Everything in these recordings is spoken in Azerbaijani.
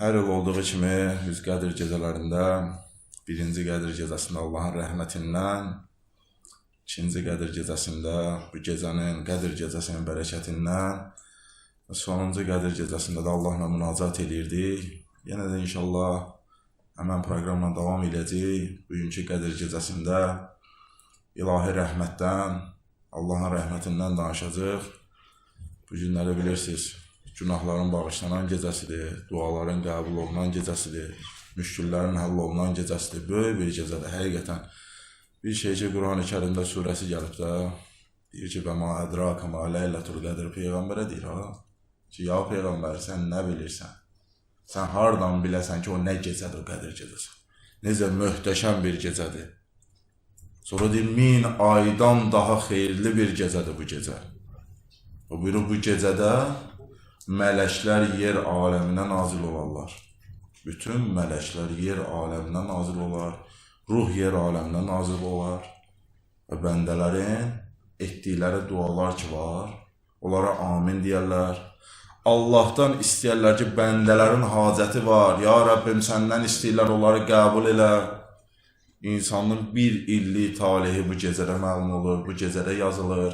Hər il olduğu kimi biz Qədir gecələrində birinci Qədir gecəsində Allahın rəhmətindən, ikinci Qədir gecəsində bu gecənin Qədir gecəsinin bərəkətindən və sonuncu Qədir gecəsində də Allahla münacat edirdik. Yenə də inşallah həmən proqramla davam edəcəyik. Bugünkü Qədir gecəsində ilahi rəhmətdən, Allahın rəhmətindən danışacaq. Bu günləri bilirsiniz, günahların bağışlanan gecəsidir, duaların qəbul olunan gecəsidir, müşküllərin həll olunan gecəsidir. Böyük bir gecədir, həqiqətən. Bir şey ki, Quran-ı Kərimdə surəsi gəlib də, deyir ki, və ma ədrakə ma ləylətul qədir, Peyğəmbərə deyir, ha? Ki, ya Peyğəmbər, sən nə bilirsən? Sən hardan biləsən ki, o nə gecədir, o Qədir gecəsi? Necə möhtəşəm bir gecədir. Sonra deyir, 1000 aydan daha xeyirli bir gecədir bu gecə. O buyurur, bu gecədə mələklər yer aləminə nazil olarlar. Bütün mələklər yer aləminə nazil olar. Ruh yer aləminə nazil olar. Və bəndələrin etdikləri dualar ki var, onlara amin deyərlər. Allahdan istəyərlər ki, bəndələrin hacəti var. Ya Rəbbim, səndən istəyirlər, onları qəbul elə. İnsanın bir illik talihi bu gecədə məlum olur, bu gecədə yazılır.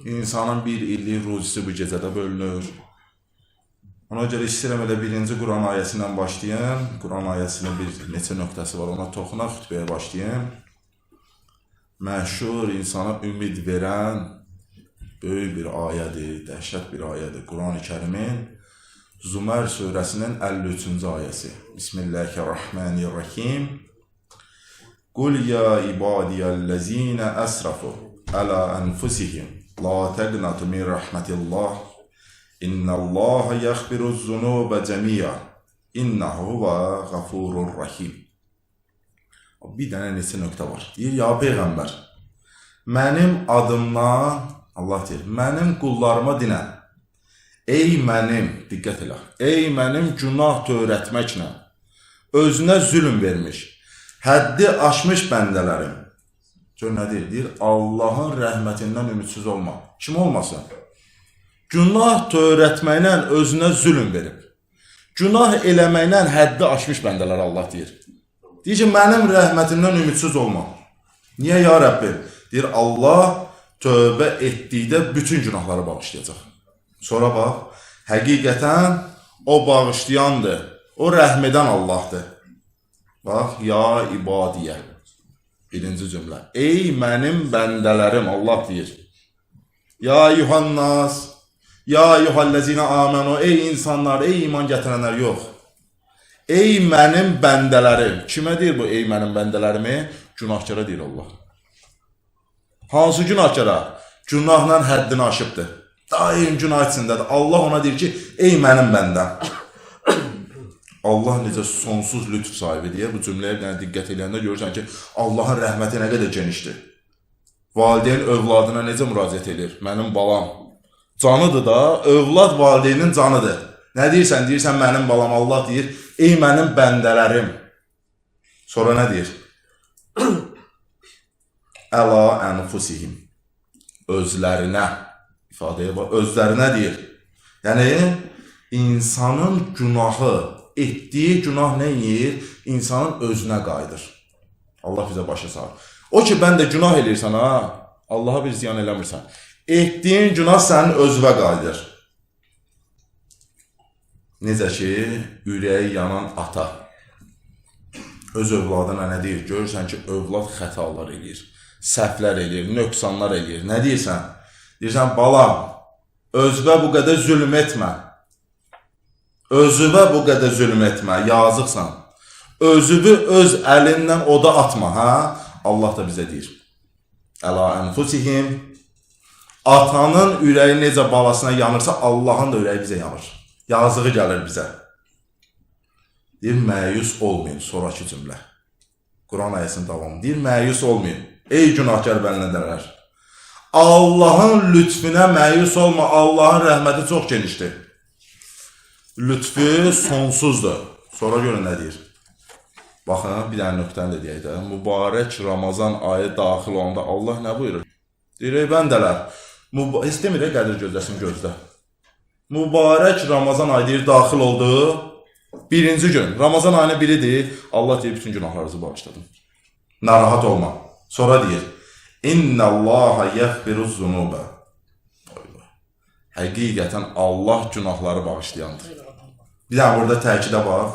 İnsanın bir illik ruzisi bu gecədə bölünür. Ona görə istəyirəm elə birinci Quran ayəsindən başlayayım. Quran ayəsinin bir neçə nöqtəsi var, ona toxunaq xütbəyə başlayayım. Məşhur, insana ümid verən böyük bir ayədir, dəhşət bir ayədir. Quran-ı Kərimin Zümər surəsinin 53-cü ayəsi. Bismillahirrahmanirrahim. Qul ya ibadiyəl-ləzinə əsrafu ələ ənfusihim la təqnatu min rəhmətillah İnnəllaha yəxfiruz-zunubə cəmiyyə İnnəhu və ғafurur rahim. Bir dənə neçə nöqtə var. Deyir, ya Peyğəmbər, mənim adımdan, Allah deyir, mənim qullarıma dinən, ey mənim, diqqət elə, ey mənim günah törətməklə özünə zülm vermiş, həddi aşmış bəndələrim. Gör nə deyir? Deyir, Allahın rəhmətindən ümidsiz olma. Kim olmasın? Günah törətməklə özünə zülm verib. Günah eləməklə həddi aşmış bəndələr Allah deyir. Deyir ki, mənim rəhmətimdən ümidsiz olma. Niyə ya Rəbbim? Deyir, Allah tövbə etdikdə bütün günahları bağışlayacaq. Sonra bax, həqiqətən o bağışlayandır, o rəhm edən Allahdır. Bax, ya ibadiyə. Birinci cümlə. Ey mənim bəndələrim, Allah deyir. Ya yuhannas, ya yuhallezine amenu, ey insanlar, ey iman gətirənlər, yox. Ey mənim bəndələrim. Kimə deyir bu ey mənim bəndələrimi? Günahkara deyir Allah. Hansı günahkara? Günahla həddini aşıbdır. Daim günah içindədir. Allah ona deyir ki, ey mənim bəndəm. Allah necə sonsuz lütf sahibi deyə bu cümləyə bir dənə diqqət edəndə görürsən ki, Allahın rəhməti nə qədər genişdir. Valideyn övladına necə müraciət edir? Mənim balam. Canıdır da, övlad valideynin canıdır. Nə deyirsən? Deyirsən mənim balam. Allah deyir, ey mənim bəndələrim. Sonra nə deyir? Əla ənfusihim. Özlərinə. İfadəyə bax, özlərinə deyir. Yəni, insanın günahı, etdiyi günah nə yiyir? İnsanın özünə qayıdır. Allah bizə başa salır. O ki, bəndə günah eləyirsən, ha, Allaha bir ziyan eləmirsən. Etdiyin günah sənin özünə qayıdır. Necə ki, ürəyi yanan ata öz övladına nə deyir? Görürsən ki, övlad xətalar eləyir, səhvlər eləyir, nöqsanlar eləyir. Nə deyirsən? Deyirsən, balam, özünə bu qədər zülm etmə. Özüvə bu qədər zülm etmə, yazıqsan. Özüvü öz əlindən oda atma, hə? Allah da bizə deyir. Əla ənfusihim. Atanın ürəyi necə balasına yanırsa, Allahın da ürəyi bizə yanır. Yazığı gəlir bizə. Deyir, məyus olmayın, sonraki cümlə. Quran ayəsinin davamı. Deyir, məyus olmayın. Ey günahkar bəndələr. Allahın lütfüne məyus olma, Allahın rəhməti çox genişdir. Lütfü sonsuzdur. Sonra görün nə deyir. Baxın, bir dənə nöqtəni də deyək də. Mübarək Ramazan ayı daxil olanda Allah nə buyurur? Deyir, ey bəndələr, istəmir, Qədir gözləsin gözlə. Mübarək Ramazan ayı deyir, daxil oldu. Birinci gün, Ramazan ayının biridir, Allah deyir, bütün günahlarınızı bağışladım. Narahat olma. Sonra deyir, İnna Allaha yəxfiruz zunuba. Həqiqətən Allah günahları bağışlayandır. Bir daha burada təkidə bax.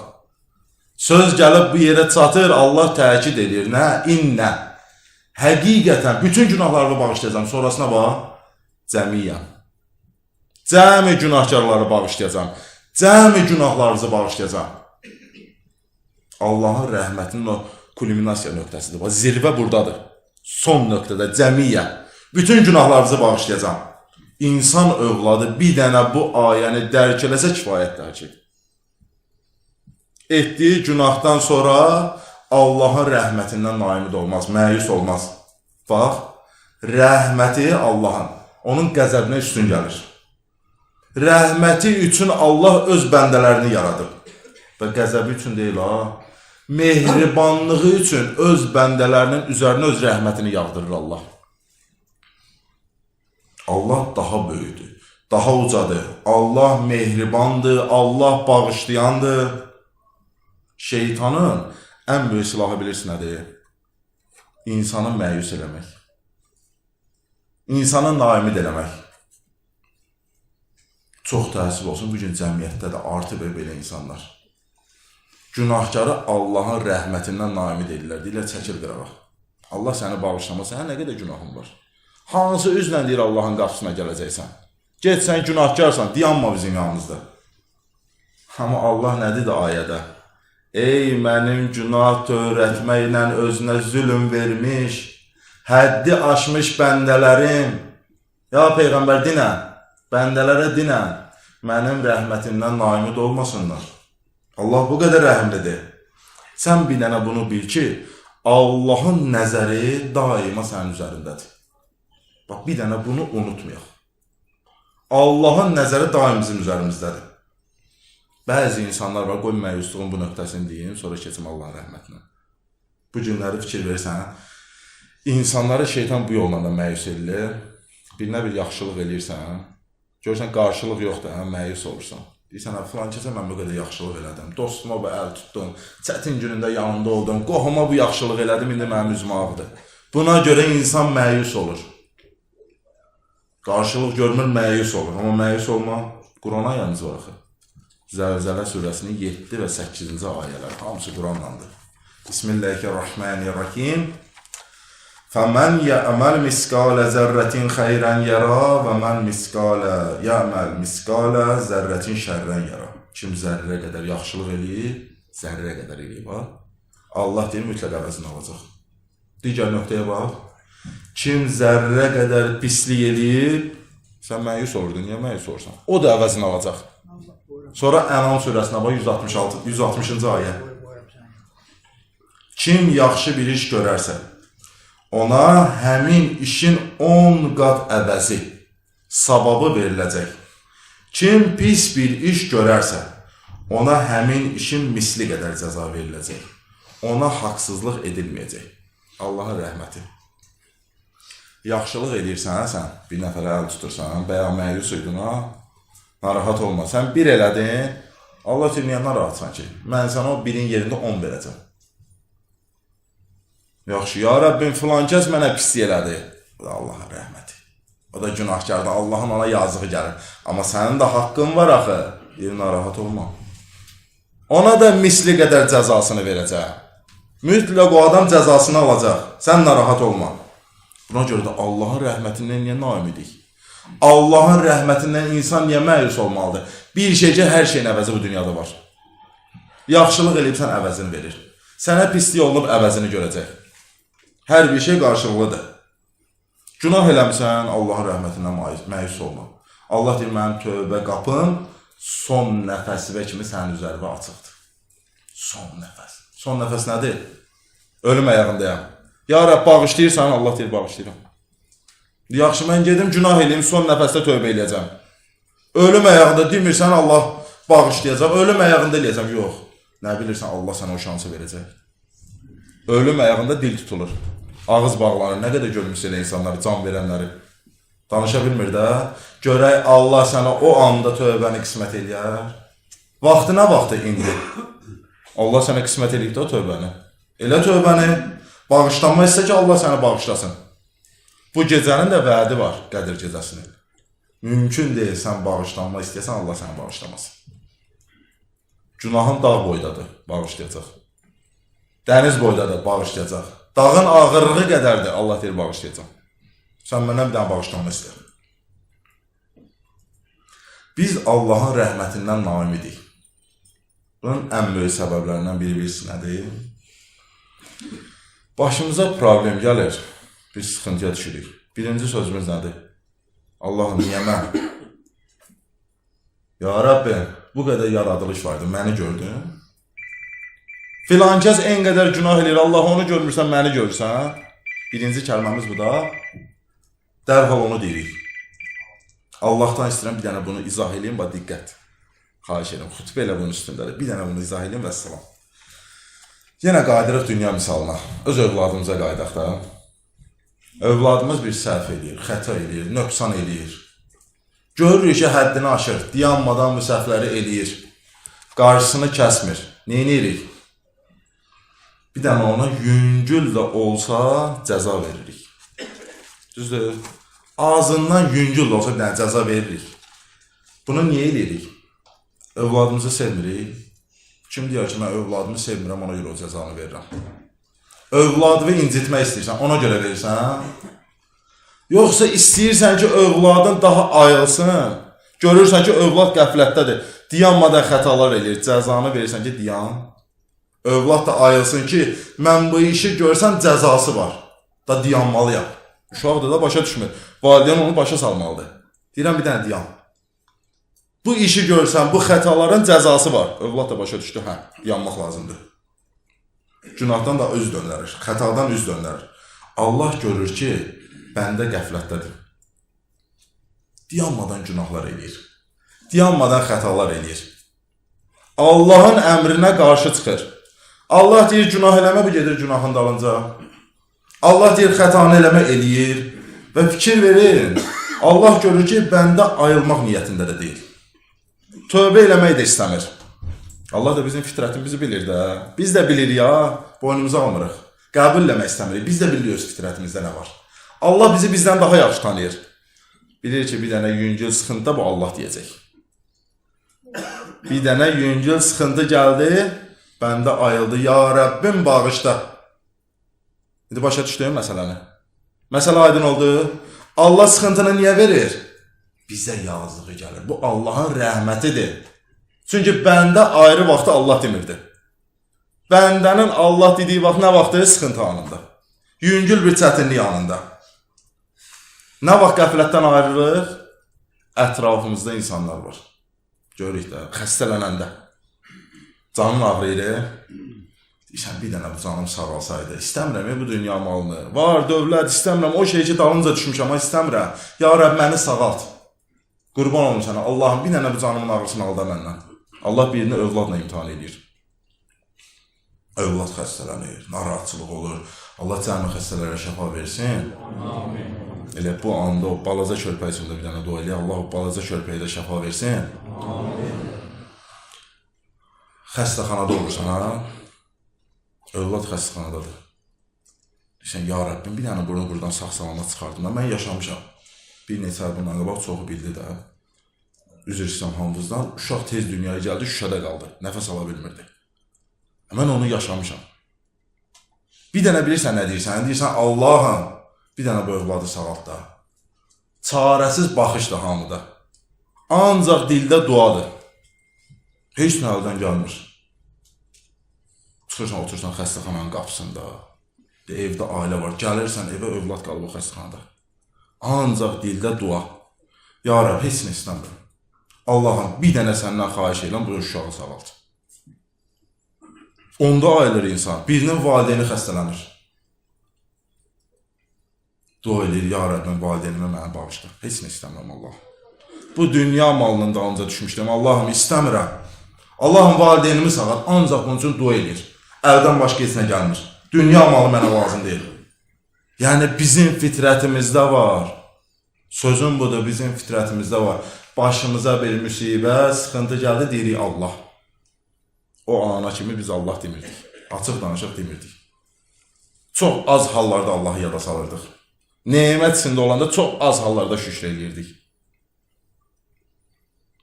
Söz gəlib bu yerə çatır, Allah təkid edir. Nə? İnnə. Həqiqətən bütün günahlarını bağışlayacağım. Sonrasına bax. Cəmiyyəm. Cəmi günahkarları bağışlayacağım. Cəmi günahlarınızı bağışlayacağım. Allahın rəhmətinin o kulminasiya nöqtəsidir. Bax, zirvə buradadır. Son nöqtədə cəmiyyəm. Bütün günahlarınızı bağışlayacağım. İnsan övladı bir dənə bu ayəni dərk eləsə kifayətdir ki. Etdiyi günahdan sonra Allahın rəhmətindən naimid olmaz, məyus olmaz. Bax, rəhməti Allahın, onun qəzəbinə üstün gəlir. Rəhməti üçün Allah öz bəndələrini yaradıb. Və qəzəbi üçün deyil ha. Mehribanlığı üçün öz bəndələrinin üzərinə öz rəhmətini yağdırır Allah. Allah daha böyüdür, daha ucadır. Allah mehribandır, Allah bağışlayandır. Şeytanın ən böyük silahı bilirsin nədir? İnsanı məyus eləmək. İnsanı naimid eləmək. Çox təəssüf olsun, bugün cəmiyyətdə də artıb belə insanlar. Günahkarı Allahın rəhmətindən naimid edirlər. Deyirlər, çəkil qırağa. Allah səni bağışlamaz, sənə nə qədər günahın var? Hansı üzlə deyir Allahın qapısına gələcəksən? Get sən günahkarsan, dayanma bizim yanımızda. Amma Allah nədir də ayədə? Ey mənim günah törətməklə özünə zülm vermiş, həddi aşmış bəndələrim. Ya Peyğəmbər dinən, bəndələrə dinən, mənim rəhmətimdən naimid olmasınlar. Allah bu qədər rəhimlidir. Sən bir dənə bunu bil ki, Allahın nəzəri daima sənin üzərindədir. Bax, bir dənə bunu unutmayaq. Allahın nəzəri daim bizim üzərimizdədir. Bəzi insanlar var, qoy məyusluğun bu nöqtəsini deyim, sonra keçim Allahın rəhmətinə. Bu günləri fikir verirsən, insanları şeytan bu yolla da məyus edilir. Birinə bir yaxşılıq eləyirsən, görürsən qarşılıq yoxdur, məyus olursan. Deyirsən, filan kəsə mən bu qədər yaxşılıq elədim, dostuma bu əl tutdum, çətin günündə yanında oldum, qohuma bu yaxşılıq elədim, indi mənim üzüm ağdır. Buna görə insan məyus olur. Qarşılıq görmür, məyus olur. Amma məyus olma, Qur'an ayəmiz var axı. Zəlzələ surəsinin 7 və 8-ci ayələr. Hamısı Qur'anlandır. Bismillahirrahmanirrahim. فَمَنْ يَأْمَلْ مِسْقَالَ ذَرَّةٍ خَيْرًا يَرَى وَمَنْ يَأْمَلْ مِسْقَالَ ذَرَّةٍ شَرًّا يَرَى. Kim zərrə qədər yaxşılıq eləyir, zərrə qədər eləyib. Allah deyir, mütləq əvəzini alacaq. Digər nöqtəyə bax. Kim zərrə qədər pislik eləyib, sən məyus olurdun, niyə məyus olursan? O da əvəzini alacaq. Sonra Ənam surəsinə bax, 160-cı ayə. Kim yaxşı bir iş görərsə, ona həmin işin 10 qat əvəzi, savabı veriləcək. Kim pis bir iş görərsə, ona həmin işin misli qədər cəza veriləcək. Ona haqsızlıq edilməyəcək. Allahın rəhməti. Yaxşılıq edirsən, sən bir nəfərə əl tutursan, bəya məyus idin, narahat olma. Sən bir elədin, Allah deyir, niyə narahatsan ki? Mən sənə o birin yerində 10 verəcəm. Yaxşı, ya Rəbbim, filan kəs mənə pislik elədi. Bu da Allahın rəhməti. O da günahkardır, Allahın ona yazığı gəlir. Amma sənin də haqqın var axı, deyir, narahat olma. Ona da misli qədər cəzasını verəcək. Mütləq o adam cəzasını alacaq. Sən narahat olma. Buna görə də Allahın rəhmətindən niyə naimidik? Allahın rəhmətindən insan niyə məyus olmalıdır? Bir şeycə hər şeyin əvəzi bu dünyada var. Yaxşılıq eləyibsən, əvəzini verir. Sənə pislik olub, əvəzini görəcək. Hər bir şey qarşılıqlıdır. Günah eləmişsən, Allahın rəhmətindən məyus olma. Allah deyir, mənim tövbə qapım son nəfəsivə kimi sənin üzərinə açıqdır. Son nəfəs. Son nəfəs nədir? Ölüm ayağındayam. Ya Rəbb, bağışlayırsan, Allah deyir, bağışlayıram. Yaxşı, mən gedim, günah eləyim, son nəfəsdə tövbə eləyəcəm. Ölüm ayağında demirsən, Allah bağışlayacaq. Ölüm ayağında eləyəcəm, yox. Nə bilirsən, Allah sənə o şansı verəcək. Ölüm ayağında dil tutulur. Ağız bağlanır, nə qədər görmüş elə insanları, can verənləri. Danışa bilmir də. Görək Allah sənə o anda tövbəni qismət eləyər. Vaxtı nə vaxtı indi? Allah sənə qismət eləyib də o tövbəni. Elə tövbəni bağışlanma istə ki, Allah səni bağışlasın. Bu gecənin də vədi var, Qədir gecəsinin. Mümkün deyil, sən bağışlanma istəyəsən, Allah səni bağışlamasın. Günahın dağ boydadır, bağışlayacaq. Dəniz boydadır, bağışlayacaq. Dağın ağırlığı qədərdir, Allah deyir, bağışlayacaq. Sən mənə bir dənə bağışlanma istə. Biz Allahın rəhmətindən naimidik. Bunun ən böyük səbəblərindən biri birisi nədir? Başımıza problem gəlir, biz sıxıntıya düşürük. Birinci sözümüz nədir? Allahım, niyə mən? Ya Rabbi, bu qədər yaradılış vardı, məni gördün? Filan kəs en qədər günah eləyir, Allah onu görmürsən, məni görürsən? Birinci kəlməmiz bu da. Dərhal onu deyirik. Allahdan istəyirəm, bir dənə bunu izah edeyim, bax, diqqət. Xahiş edirəm, xütbə elə bunun üstündədir. Bir dənə bunu izah edeyim və salam. Yenə qayıdırıq dünya misalına. Öz övladımıza qayıdaq da. Övladımız bir səhv eləyir, xəta eləyir, nöqsan eləyir. Görürük ki, həddini aşır, dayanmadan bu səhvləri eləyir. Qarşısını kəsmir. Neyini eləyirik? Bir dənə ona yüngül də olsa cəza veririk. Düzdür? Ağzından yüngül də olsa bir dənə cəza veririk. Bunu niyə eləyirik? Övladımızı sevmirik. Kim deyər ki, mən övladımı sevmirəm, ona görə o cəzanı verirəm. Övladını incitmək istəyirsən, ona görə verirsən. Yoxsa istəyirsən ki, övladın daha ayılsın. Görürsən ki, övlad qəflətdədir. Dayanmadan xətalar eləyir, cəzanı verirsən ki, dayan. Övlad da ayılsın ki, mən bu işi görsən cəzası var. Da dayanmalıyam. Uşaq da başa düşmür. Valideyn onu başa salmalıdır. Deyirəm, bir dənə dayan. Bu işi görsən, bu xətaların cəzası var. Övlad da başa düşdü, hə, dayanmaq lazımdır. Günahdan da üz döndərir, xətadan üz döndərir. Allah görür ki, bəndə qəflətdədir. Dayanmadan günahlar eləyir. Dayanmadan xətalar eləyir. Allahın əmrinə qarşı çıxır. Allah deyir, günah eləmə, bu gedir günahın dalınca. Allah deyir, xətanı eləmə eləyir. Və fikir verin, Allah görür ki, bəndə ayılmaq niyyətində də deyil. Tövbə eləmək də istəmir. Allah da bizim fitrətimizi bilir də. Biz də bilirik ya, boynumuza almırıq. Qəbul eləmək istəmirik. Biz də biliyoruz fitrətimizdə nə var. Allah bizi bizdən daha yaxşı tanıyır. Bilir ki, bir dənə yüngül sıxıntı bu Allah deyəcək. Bir dənə yüngül sıxıntı gəldi, bəndə ayıldı. Ya Rəbbim bağışla. İndi başa düşdüyüm məsələni. Məsələ aydın oldu. Allah sıxıntını niyə verir? Bizə yazığı gəlir. Bu Allahın rəhmətidir. Çünki bəndə ayrı vaxtı Allah demirdi. Bəndənin Allah dediyi vaxt nə vaxtı? Sıxıntı anında. Yüngül bir çətinlik anında. Nə vaxt qəflətdən ayrılır? Ətrafımızda insanlar var. Görürük də, xəstələnəndə. Canın ağrıyır. Deyirsən, bir dənə bu canım sağalsaydı. İstəmirəm bu dünya malını. Var, dövlət, istəmirəm. O şey ki, dalınca düşmüşəm, istəmirəm. Ya Rəbb, məni sağalt. Qurban olun sənə. Allahım, bir dənə bu canımın ağrısını alda məndən. Allah birini övladla imtihan edir. Övlad xəstələnir, narahatçılıq olur. Allah cəmi xəstələrə şəfa versin. Amin. Elə bu anda o balaca körpə üçün də bir dənə dua eləyək. Allah o balaca körpəyə də şəfa versin. Amin. Xəstəxanada olursan, ha? Övlad xəstəxanadadır. Deyirsən, ya Rəbbim, bir dənə bunu buradan sağ-salamat çıxardım. Mən yaşamışam. Bir neçə ay bundan qabaq çoxu bildi də. Üzr istəyirəm hamımızdan. Uşaq tez dünyaya gəldi, şüşədə qaldı. Nəfəs ala bilmirdi. Mən onu yaşamışam. Bir dənə bilirsən nə deyirsən? Deyirsən, Allahım, bir dənə bu övladı sağalt da. Çarəsiz baxışdır hamıda. Ancaq dildə duadır. Heç nə əldən gəlmir. Çıxırsan, otursan xəstəxananın qapısında. Evdə ailə var. Gəlirsən, evə övlad qalıb o xəstəxanada. Ancaq dildə dua. Ya Rəbb, heç nə istəmirəm. Allahım, bir dənə səndən xahiş edirəm, bu uşağı sağalt. Onda ayılır insan. Birinin valideyni xəstələnir. Dua edir, ya Rəbbim, valideynimə mənə bağışla. Heç nə istəmirəm, Allah. Bu dünya malının dalınca düşmüşdüm. Allahım, istəmirəm. Allahım, valideynimi sağalt. Ancaq bunun üçün dua edir. Əldən başqa heç nə gəlmir. Dünya malı mənə lazım deyil. Yəni, bizim fitrətimizdə var. Sözün budur, bizim fitrətimizdə var. Başımıza bir müsibət, sıxıntı gəldi, deyirik Allah. o ana kimi biz Allah demirdik. Açıq danışıq demirdik. Çox az hallarda Allahı yada salırdıq. Nemət içində olanda çox az hallarda şükür edirdik.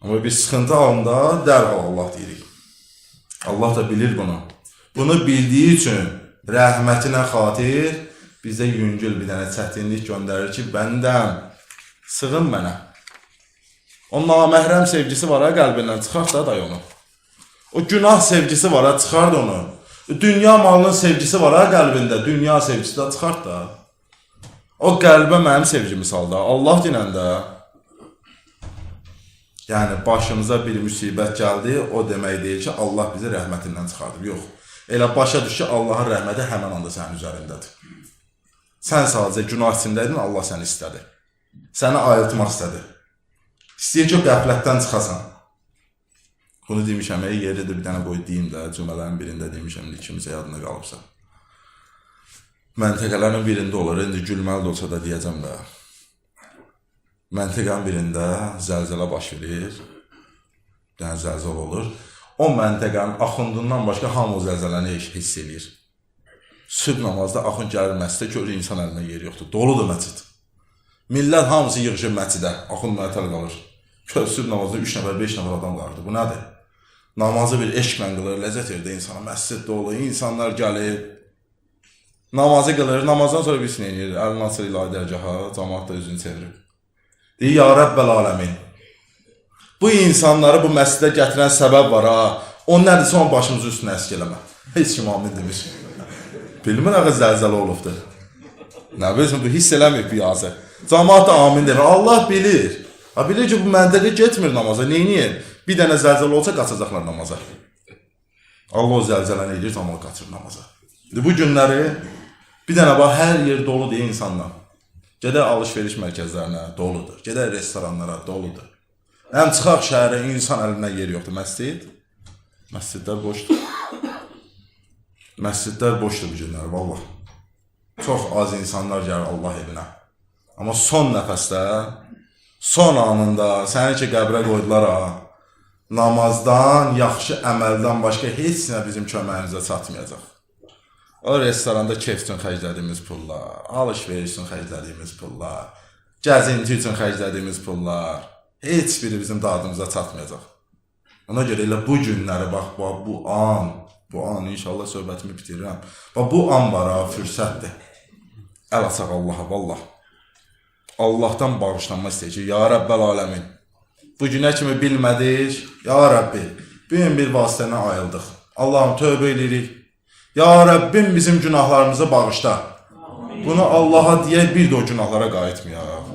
Amma bir sıxıntı halında dərhal Allah deyirik. Allah da bilir bunu. Bunu bildiyi üçün rəhmətinə xatir bizə yüngül bir dənə çətinlik göndərir ki, bəndəm, sığın mənə. O naməhrəm sevgisi var, qəlbindən çıxart da day onu. O günah sevgisi var, çıxart onu. Dünya malının sevgisi var qəlbində, dünya sevgisi də çıxart da. O qəlbə mənim sevgimi sal da, Allah dinəndə. Yəni, başımıza bir müsibət gəldi, o demək deyil ki, Allah bizi rəhmətindən çıxardır. Yox, elə başa düş ki, Allahın rəhməti həmən anda sənin üzərindədir. Sən sadəcə günah içindəydin, Allah səni istədi. Səni ayıltmaq istədi. İstəyir ki, o qəflətdən çıxasan. Bunu demişəm, yerdə bir dənə qoy deyim də, cümələrin birində demişəm, kimsə yadına qalıbsa. Məntəqələrin birində olur, indi gülməli də olsa da deyəcəm də. Məntəqənin birində zəlzələ baş verir, yəni zəlzələ olur. O məntəqənin axındından başqa hamı o zəlzələni hiss edir. Sübh namazda axın gəlir məscidə, görür insan əlinə yer yoxdur, doludur məscid. Millət hamısı yığışır məscidə, axın mətəl qalır. Sübh namazda 3 nəfər, 5 nəfər adam qalırdı. Bu nədir? Namazı bir eşqlə qılır, ləzzət verir insana, məscid dolu, insanlar gəlir. Namazı qılır, namazdan sonra bir sinə edir, əlini açır ilahi dərgaha, cəmaat da üzünü çevirir. Deyir, ya Rəbbəl aləmin. Bu insanları bu məscidə gətirən səbəb var ha. O nədirsə onun başımızın üstünə əsk eləmə. Heç kim amin demir. Bilmir əqə zəlzələ olubdur. Nə bilirsin, bu hiss eləmir bu yazı. Cəmaat da amin demir. Allah bilir. Bilir ki, bu məndəqə getmir namaza. Neyniyir? Bir dənə zəlzələ olsa qaçacaqlar namaza. Allah o zəlzələni edir, cəmaat qaçır namaza. Bu günləri bir dənə bax, hər yer doludur insanla. Gedək alış-veriş mərkəzlərinə, doludur. Gedək restoranlara, doludur. Həm çıxaq şəhərə, insan əlinə yer yoxdur. Məscid? Məscidlər boşdur. Məscidlər boşdur bu günləri, vallah. Çox az insanlar gəlir Allah evinə. Amma son nəfəsdə, son anında səni ki qəbrə qoydular ha, namazdan, yaxşı əməldən başqa heç nə bizim köməyimizə çatmayacaq. O restoranda keyf üçün xərclədiyimiz pullar, alış-veriş üçün xərclədiyimiz pullar, gəzinti üçün xərclədiyimiz pullar, heç biri bizim dadımıza çatmayacaq. Ona görə elə bu günləri, bax, bu an, inşallah söhbətimi bitirirəm. Bax, bu an var ha, fürsətdir. Əl açaq Allaha, vallah. Allahdan bağışlanma istəyir ki, ya Rəbbəl aləmin. Bu günə kimi bilmədik, ya Rəbbi, bir bir vasitənə ayıldıq. Allahım, tövbə edirik. Ya Rəbbim bizim günahlarımızı bağışla. Bunu Allaha deyək, bir də o günahlara qayıtmayaq.